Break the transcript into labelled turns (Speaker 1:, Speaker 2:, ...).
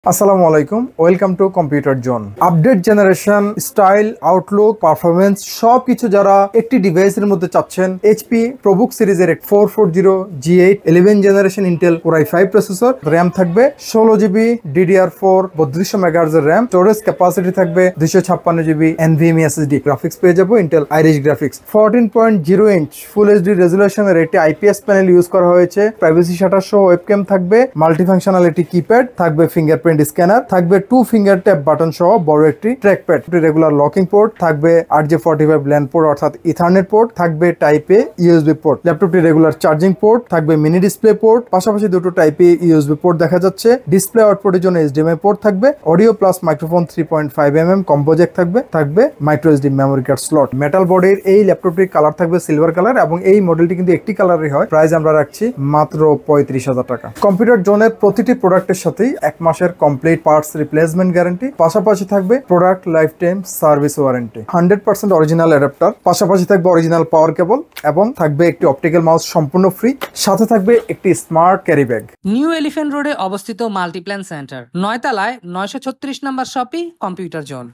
Speaker 1: আসসালামু আলাইকুম, welcome to computer zone. Update generation, style, Outlook, performance সবকিছু যারা একটি ডিভাইসের মধ্যে চাচ্ছেন, এইচপি প্রোবুক সিরিজের 440 G8 11 generation Intel Core i5 processor, RAM থাকবে 16GB DDR4 3200 MHz এর র্যাম, স্টোরেজ ক্যাপাসিটি থাকবে 256GB NVMe SSD, গ্রাফিক্স পেয়ে যাবো Intel Iris graphics, 14.0 inch full HD রেজুলেশনের একটি IPS প্যানেল ইউজ করা হয়েছে, প্রাইভেসি শাটার সহ ওয়েবক্যাম থাকবে, মাল্টিফাংশনালিটি কিপ্যাড থাকবে, ফিঙ্গারপ্রিন্ট স্ক্যানার থাকবে, 2 ফিঙ্গার ট্যাপ বাটন সহ বড় একটি ট্র্যাকপ্যাড, রেগুলার লকিং পোর্ট থাকবে, RJ45 ল্যান পোর্ট অর্থাৎ ইথারনেট পোর্ট থাকবে, টাইপ এ ইউএসবি পোর্ট, ল্যাপটপটি রেগুলার চার্জিং পোর্ট থাকবে, মিনি ডিসপ্লে পোর্ট, পাশাপাশি দুটো টাইপ এ ইউএসবি পোর্ট দেখা যাচ্ছে, ডিসপ্লে আউটপুটের জন্য HDMI পোর্ট থাকবে, audio plus microphone 3.5mm combo jack থাকবে micro SD memory card slot. Metal বডির এই ল্যাপটপটির কালার থাকবে সিলভার কালার এবং এই মডেলটি কিন্তু একটি কালারই হয়। প্রাইস আমরা রাখছি মাত্র 35,000 টাকা। কম্পিউটার জোনের প্রতিটি প্রোডাক্টের সাথেই 1 মাসের কমপ্লিট পার্টস রিপ্লেসমেন্ট গ্যারান্টি, পাশাপাশি থাকবে product life time service warranty, 100% original adapter, পাশাপাশি থাকবে অরিজিনাল পাওয়ার কেবল এবং থাকবে একটি অপটিক্যাল মাউস সম্পূর্ণ ফ্রি, সাথে থাকবে একটি smart carry bag.
Speaker 2: New elephant রোডে অবস্থিত মাল্টিপ্ল্যান সেন্টার, 9 তলায় 936 নম্বর শপি কম্পিউটার জোন।